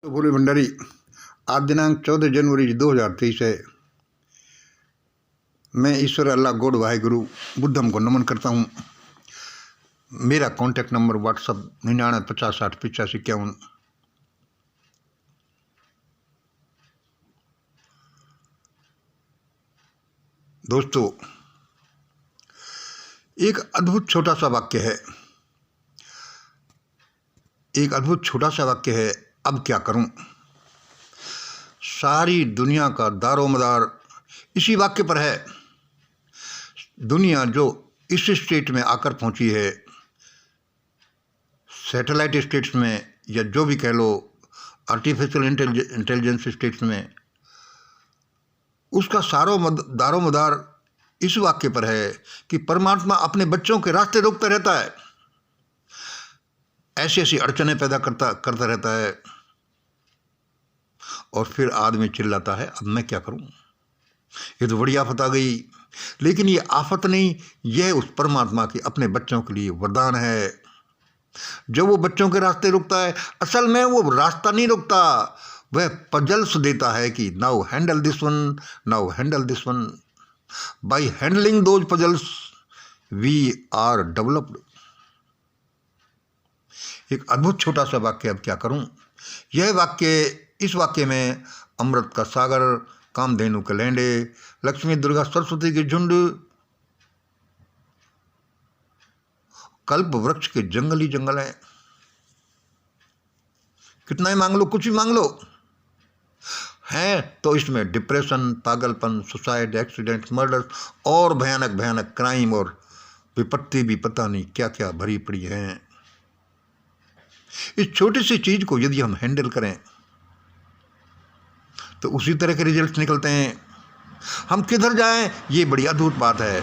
तो बोले भंडारी, आज दिनांक 14 जनवरी 2023 है। मैं ईश्वर अल्लाह गॉड वाहेगुरु बुद्धम को नमन करता हूँ। मेरा कॉन्टैक्ट नंबर व्हाट्सअप 9950608551। दोस्तों, एक अद्भुत छोटा सा वाक्य है। अब क्या करूं। सारी दुनिया का दारोमदार इसी वाक्य पर है। दुनिया जो इस स्टेट में आकर पहुंची है, सैटेलाइट स्टेट्स में, या जो भी कह लो आर्टिफिशियल इंटेलिजेंस स्टेट्स में, उसका दारोमदार इस वाक्य पर है कि परमात्मा अपने बच्चों के रास्ते रोकता रहता है, ऐसी ऐसी अड़चनें पैदा करता रहता है, और फिर आदमी चिल्लाता है, अब मैं क्या करूं, ये तो बड़ी आफत आ गई। लेकिन ये आफत नहीं, यह उस परमात्मा की अपने बच्चों के लिए वरदान है। जब वो बच्चों के रास्ते रुकता है, असल में वो रास्ता नहीं रुकता, वह पजल्स देता है कि now handle this one, now handle this one. By handling those puzzles we are developed. एक अद्भुत छोटा सा वाक्य, अब क्या करूं। इस वाक्य में अमृत का सागर, कामधेनु के लैंडे, लक्ष्मी दुर्गा सरस्वती के झुंड, कल्प वृक्ष के जंगल ही जंगल है। कितना ही मांग लो, कुछ भी मांग लो, है तो इसमें डिप्रेशन, पागलपन, सुसाइड, एक्सीडेंट, मर्डर और भयानक भयानक क्राइम और विपत्ति भी पता नहीं क्या क्या भरी पड़ी है। इस छोटी सी चीज को यदि हम हैंडल करें तो उसी तरह के रिजल्ट्स निकलते हैं। हम किधर जाएं, ये बड़ी अद्भुत बात है।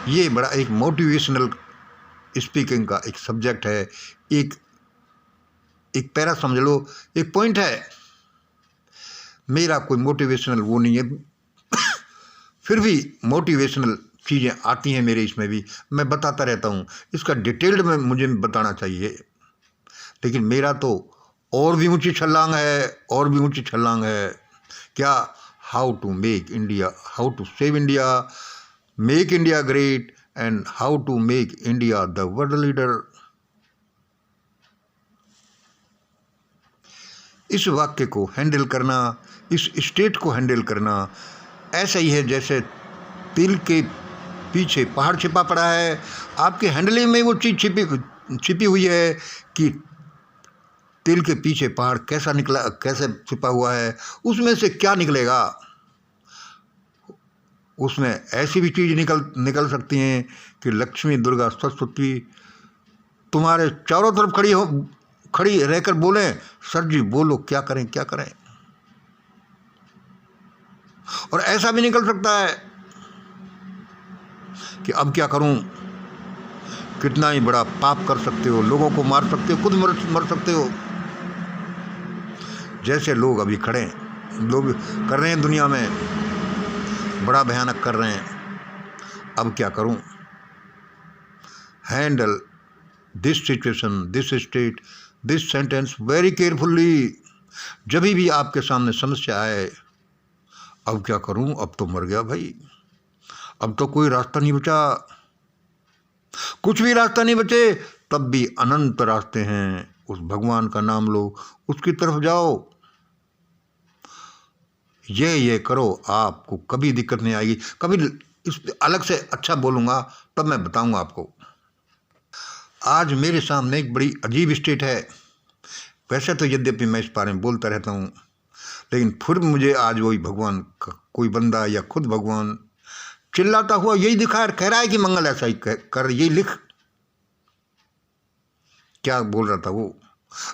ये बड़ा एक मोटिवेशनल स्पीकिंग का एक सब्जेक्ट है। एक पैरा समझ लो, एक पॉइंट है। मेरा कोई मोटिवेशनल वो नहीं है फिर भी मोटिवेशनल चीज़ें आती हैं मेरे इसमें भी, मैं बताता रहता हूँ। इसका डिटेल्ड में मुझे बताना चाहिए, लेकिन मेरा तो और भी ऊंची छलांग है। क्या? How to make India, how to save India, make India great, and how to make India the world leader. इस वाक्य को हैंडल करना, इस स्टेट को हैंडल करना ऐसा ही है जैसे तिल के पीछे पहाड़ छिपा पड़ा है। आपके हैंडलिंग में वो चीज़ छिपी हुई है कि तिल के पीछे पहाड़ कैसे छिपा हुआ है, उसमें से क्या निकलेगा। उसमें ऐसी भी चीज़ निकल सकती हैं कि लक्ष्मी दुर्गा सरस्वती तुम्हारे चारों तरफ खड़ी रहकर बोलें, सर जी बोलो क्या करें। और ऐसा भी निकल सकता है कि अब क्या करूं। कितना ही बड़ा पाप कर सकते हो, लोगों को मार सकते हो, खुद मर सकते हो। जैसे लोग अभी लोग कर रहे हैं दुनिया में, बड़ा भयानक कर रहे हैं। अब क्या करूं। Handle this situation, this state, this sentence very carefully. जब भी आपके सामने समस्या आए, अब क्या करूं, अब तो मर गया भाई, अब तो कोई रास्ता नहीं बचा, कुछ भी रास्ता नहीं बचे, तब भी अनंत रास्ते हैं। उस भगवान का नाम लो, उसकी तरफ जाओ, ये करो, आपको कभी दिक्कत नहीं आएगी। कभी इस अलग से अच्छा बोलूँगा तब मैं बताऊँगा आपको। आज मेरे सामने एक बड़ी अजीब स्टेट है। वैसे तो यद्यपि मैं इस बारे में बोलता रहता हूँ, लेकिन फिर मुझे आज वही भगवान का कोई बंदा या खुद भगवान चिल्लाता हुआ यही दिखा, कह रहा है कि मंगल ऐसा ही कर, यही लिख। क्या बोल रहा था वो?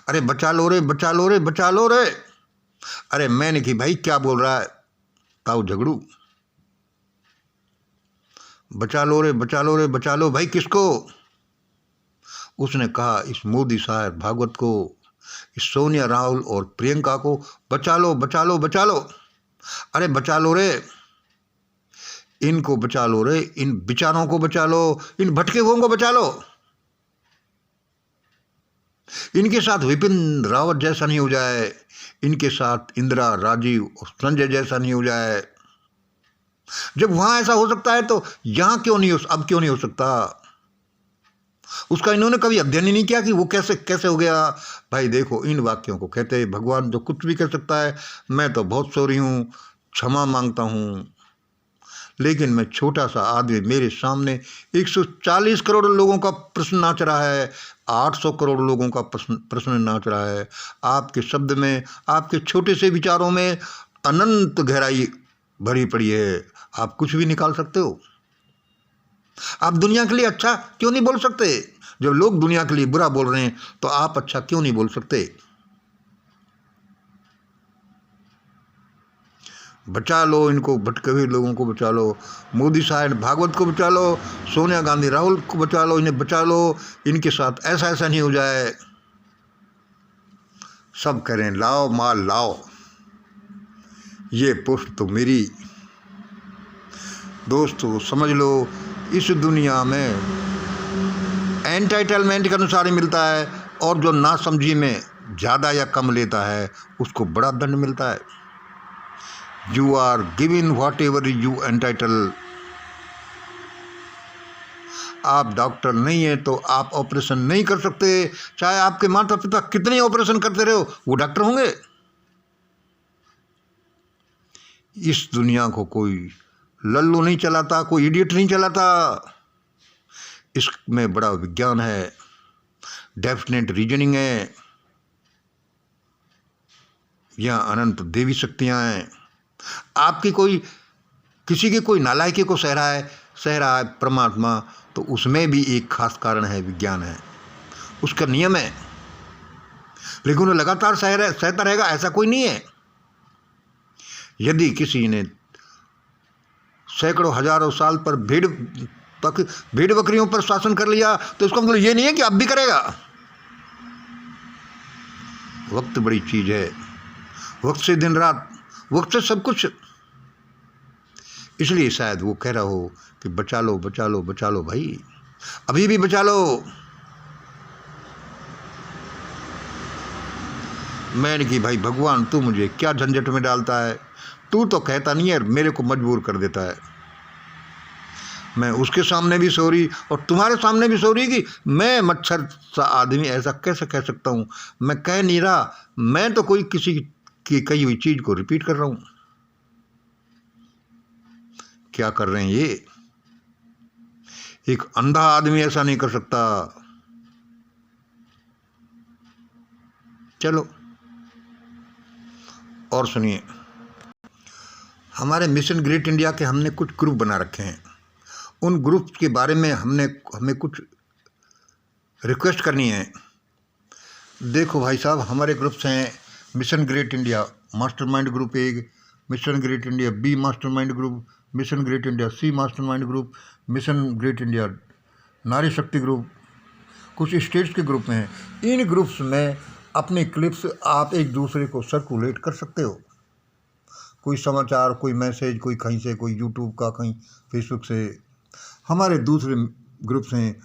अरे बचा लो रे। अरे मैंने कि भाई क्या बोल रहा है ताऊ झगड़ू, बचा लो भाई, किसको? उसने कहा इस मोदी साहब भागवत को, इस सोनिया राहुल और प्रियंका को बचा लो। अरे बचा लो रे, इनको बचा लो रे, इन विचारों को बचा लो, इन भटके हुओं को बचा लो। इनके साथ विपिन रावत जैसा नहीं हो जाए, इनके साथ इंदिरा, राजीव और संजय जैसा नहीं हो जाए। जब वहां ऐसा हो सकता है तो यहां क्यों नहीं अब क्यों नहीं हो सकता? उसका इन्होंने कभी अध्ययन ही नहीं किया कि वो कैसे कैसे हो गया। भाई देखो, इन वाक्यों को कहते हैं भगवान जो कुछ भी कर सकता है। मैं तो बहुत सॉरी हूं, क्षमा मांगता हूं, लेकिन मैं छोटा सा आदमी, मेरे सामने 140 करोड़ लोगों का प्रश्न नाच रहा है, 800 करोड़ लोगों का प्रश्न नाच रहा है। आपके शब्द में, आपके छोटे से विचारों में अनंत गहराई भरी पड़ी है। आप कुछ भी निकाल सकते हो। आप दुनिया के लिए अच्छा क्यों नहीं बोल सकते? जब लोग दुनिया के लिए बुरा बोल रहे हैं तो आप अच्छा क्यों नहीं बोल सकते? बचा लो इनको, भटके हुए लोगों को बचा लो, मोदी साहब भागवत को बचा लो, सोनिया गांधी राहुल को बचा लो, इन्हें बचा लो। इनके साथ ऐसा ऐसा नहीं हो जाए। सब करें लाओ माल लाओ, ये पोस्ट तो मेरी। दोस्तों समझ लो, इस दुनिया में एंटाइटलमेंट के अनुसार ही मिलता है, और जो नासमझी में ज़्यादा या कम लेता है उसको बड़ा दंड मिलता है। You are given whatever you entitle. आप डॉक्टर नहीं है तो आप ऑपरेशन नहीं कर सकते। चाहे आपके माता पिता कितने ऑपरेशन करते रहो, वो डॉक्टर होंगे। इस दुनिया को कोई लल्लू नहीं चलाता, कोई इडियट नहीं चलाता। इसमें बड़ा विज्ञान है, डेफिनेट रीजनिंग है, यहाँ अनंत देवी शक्तियाँ हैं। आपकी कोई, किसी की कोई नालायकी को सह रहा है परमात्मा, तो उसमें भी एक खास कारण है, विज्ञान है, उसका नियम है। लेकिन वो लगातार सहता रहेगा ऐसा कोई नहीं है। यदि किसी ने सैकड़ों हजारों साल पर भेड़ बकरियों पर शासन कर लिया तो इसका मतलब ये नहीं है कि अब भी करेगा। वक्त बड़ी चीज है, वक्त से दिन रात, वक्त से सब कुछ। इसलिए शायद वो कह रहा हो कि बचा लो बचा लो बचा लो भाई, अभी भी बचा लो। मैंने कि भाई भगवान तू मुझे क्या झंझट में डालता है, तू तो कहता नहीं है, मेरे को मजबूर कर देता है। मैं उसके सामने भी सॉरी और तुम्हारे सामने भी सॉरी कि मैं मच्छर सा आदमी ऐसा कैसे कह सकता हूँ। मैं कह नहीं रहा, मैं तो कोई किसी की कही हुई चीज को रिपीट कर रहा हूँ। क्या कर रहे हैं ये? एक अंधा आदमी ऐसा नहीं कर सकता। चलो और सुनिए, हमारे मिशन ग्रेट इंडिया के हमने कुछ ग्रुप बना रखे हैं। उन ग्रुप के बारे में हमें कुछ रिक्वेस्ट करनी है। देखो भाई साहब, हमारे ग्रुप्स हैं mission great India mastermind group 1, mission great India B mastermind group, mission great India C mastermind group, mission great India नारी शक्ति ग्रुप, कुछ स्टेट्स के ग्रुप हैं। इन ग्रुप्स में अपनी क्लिप्स आप एक दूसरे को सर्कुलेट कर सकते हो। कोई समाचार, कोई मैसेज, कोई कहीं से, कोई यूट्यूब का, कहीं फेसबुक से। हमारे दूसरे ग्रुप्स हैं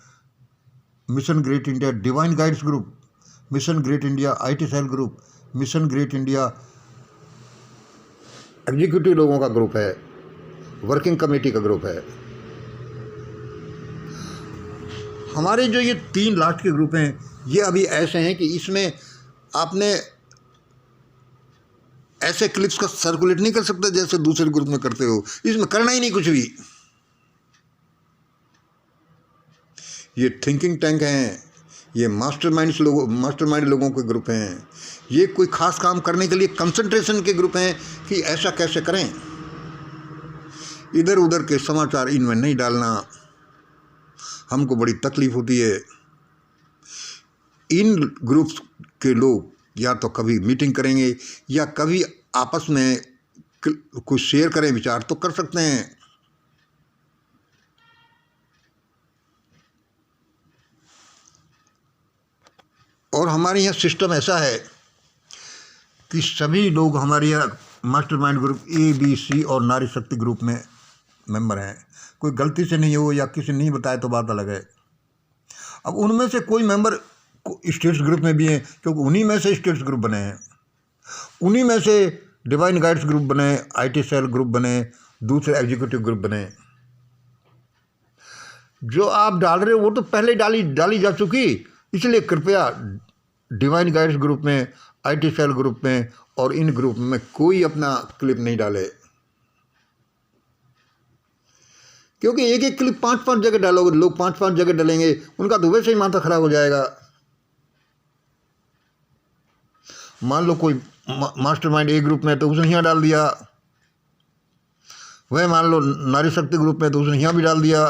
mission great India divine guides group, mission great India IT cell group, mission great India executive लोगों का ग्रुप है, वर्किंग कमेटी का ग्रुप है। हमारे जो ये 3 लास्ट के ग्रुप हैं, ये अभी ऐसे हैं कि इसमें आपने ऐसे क्लिप्स का सर्कुलेट नहीं कर सकते जैसे दूसरे ग्रुप में करते हो। इसमें करना ही नहीं कुछ भी। ये थिंकिंग टैंक हैं, ये मास्टरमाइंड लोगों के ग्रुप हैं। ये कोई खास काम करने के लिए कंसंट्रेशन के ग्रुप हैं कि ऐसा कैसे करें। इधर उधर के समाचार इनमें नहीं डालना, हमको बड़ी तकलीफ होती है। इन ग्रुप्स के लोग या तो कभी मीटिंग करेंगे या कभी आपस में कुछ शेयर करें विचार तो कर सकते हैं। और हमारे यहाँ सिस्टम ऐसा है कि सभी लोग हमारे यहाँ मास्टरमाइंड ग्रुप ABC और नारी शक्ति ग्रुप में मेंबर हैं। कोई गलती से नहीं हो या किसी नहीं बताए तो बात अलग है। अब उनमें से कोई मेंबर स्टेट्स ग्रुप में भी हैं, क्योंकि उन्हीं में से स्टेट्स ग्रुप बने हैं, उन्हीं में से डिवाइन गाइड्स ग्रुप बने, आईटी सेल ग्रुप बने, दूसरे एग्जीक्यूटिव ग्रुप बने। जो आप डाल रहे हो वो तो पहले डाली जा चुकी, इसलिए कृपया डिवाइन गाइड्स ग्रुप में, आईटी सेल ग्रुप में और इन ग्रुप में कोई अपना क्लिप नहीं डाले, क्योंकि एक एक क्लिप 5-5 जगह डालोगे, लोग 5-5 जगह डालेंगे, उनका तो वैसे ही माथा खराब हो जाएगा। मान लो कोई मास्टरमाइंड ए ग्रुप में तो उसने यहाँ डाल दिया, वह मान लो नारी शक्ति ग्रुप में तो उसने यहाँ भी डाल दिया,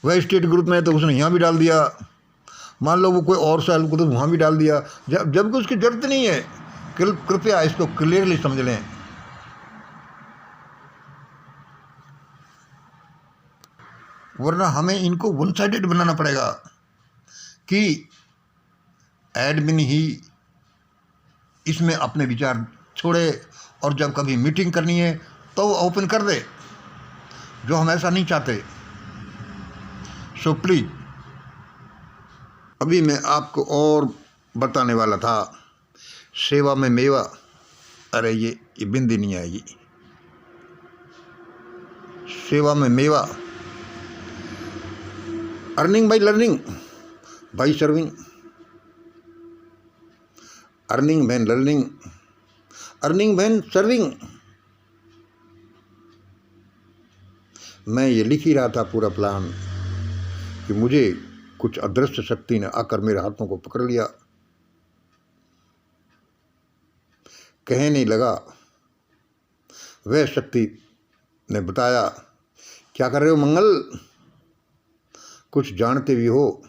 वह स्टेट ग्रुप में तो उसने यहाँ भी डाल दिया, मान लो वो कोई और सेल को तो वहाँ भी डाल दिया, जबकि उसकी जरूरत नहीं है। कृपया इसको क्लियरली समझ लें। वरना हमें इनको वन साइडेड बनाना पड़ेगा कि एडमिन ही इसमें अपने विचार छोड़े और जब कभी मीटिंग करनी है तो वो ओपन कर दे, जो हम ऐसा नहीं चाहते। सो प्लीज, अभी मैं आपको और बताने वाला था, सेवा में मेवा, अरे ये बिंदी नहीं आएगी, सेवा में मेवा, earning by learning by serving, earning when learning, earning when serving. मैं ये लिख ही रहा था पूरा प्लान कि मुझे कुछ अदृश्य शक्ति ने आकर मेरे हाथों को पकड़ लिया, कहने लगा, वह शक्ति ने बताया, क्या कर रहे हो मंगल, कुछ जानते भी हो,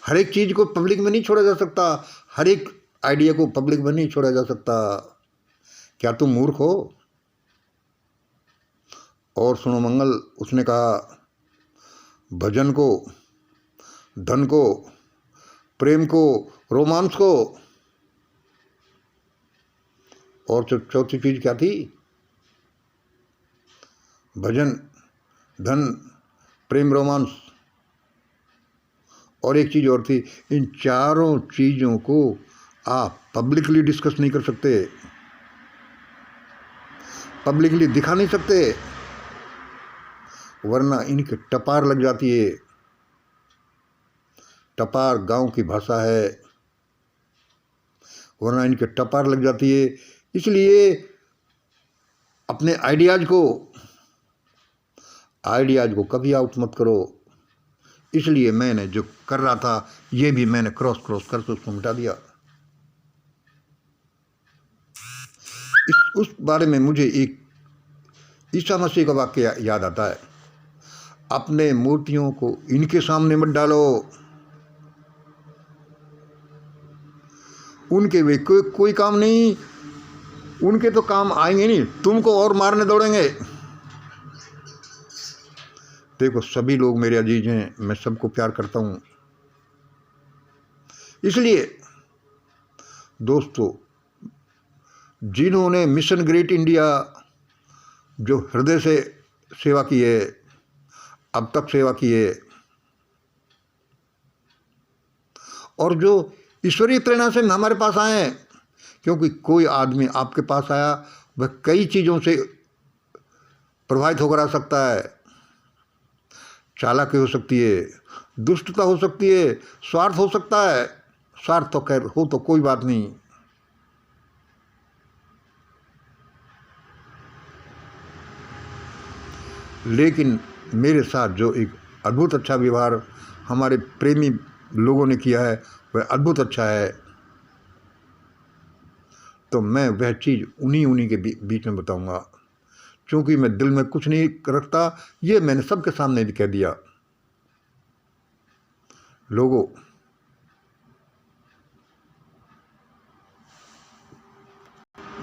हर एक चीज को पब्लिक में नहीं छोड़ा जा सकता, हर एक आइडिया को पब्लिक में नहीं छोड़ा जा सकता, क्या तुम मूर्ख हो? और सुनो मंगल, उसने कहा, भजन को, धन को, प्रेम को, रोमांस को, और चौथी चीज क्या थी? भजन, धन, प्रेम, रोमांस, और एक चीज और थी। इन चारों चीजों को आप पब्लिकली डिस्कस नहीं कर सकते, पब्लिकली दिखा नहीं सकते, वरना इनकी टपार लग जाती है। टपार गांव की भाषा है, वरना इनके टपार लग जाती है। इसलिए अपने आइडियाज को कभी आउट मत करो। इसलिए मैंने जो कर रहा था ये भी मैंने क्रॉस करके उसको मिटा दिया। उस बारे में मुझे एक ईसा मसीह का वाक्य याद आता है, अपने मूर्तियों को इनके सामने मत डालो, उनके वे कोई काम नहीं, उनके तो काम आएंगे नहीं, तुमको और मारने दौड़ेंगे। देखो, सभी लोग मेरे अजीज हैं, मैं सबको प्यार करता हूं, इसलिए दोस्तों, जिन्होंने मिशन ग्रेट इंडिया जो हृदय से सेवा की है, अब तक सेवा की है, और जो ईश्वरीय प्रेरणा से हमारे पास आए हैं, क्योंकि कोई आदमी आपके पास आया वह कई चीज़ों से प्रभावित होकर आ सकता है। चालाकी हो सकती है, दुष्टता हो सकती है, स्वार्थ हो सकता है। स्वार्थ तो खैर हो तो कोई बात नहीं, लेकिन मेरे साथ जो एक अद्भुत अच्छा व्यवहार हमारे प्रेमी लोगों ने किया है वह अद्भुत अच्छा है। तो मैं वह चीज़ उन्हीं के बीच में बताऊंगा, क्योंकि मैं दिल में कुछ नहीं रखता, ये मैंने सबके सामने भी कह दिया। लोगों,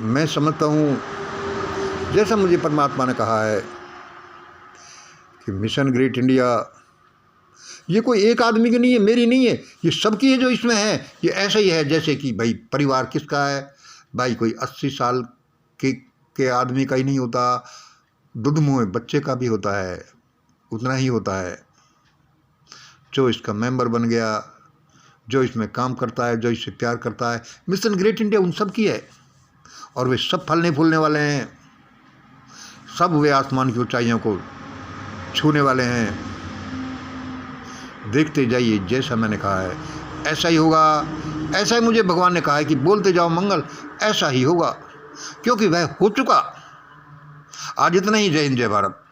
मैं समझता हूँ जैसा मुझे परमात्मा ने कहा है कि मिशन ग्रेट इंडिया ये कोई एक आदमी की नहीं है, मेरी नहीं है, ये सबकी है जो इसमें है। ये ऐसा ही है जैसे कि भाई परिवार किसका है, भाई कोई 80 साल के आदमी का ही नहीं होता, दूध मुँह बच्चे का भी होता है, उतना ही होता है। जो इसका मेंबर बन गया जो इसमें काम करता है, जो इससे प्यार करता है। मिशन ग्रेट इंडिया उन सब की है और वे सब फलने फूलने वाले हैं, सब वे आसमान की ऊंचाइयों को छूने वाले हैं। देखते जाइए, जैसा मैंने कहा है ऐसा ही होगा। ऐसा ही मुझे भगवान ने कहा है कि बोलते जाओ मंगल, ऐसा ही होगा, क्योंकि वह हो चुका। आज इतना ही। जय हिंद, जय भारत।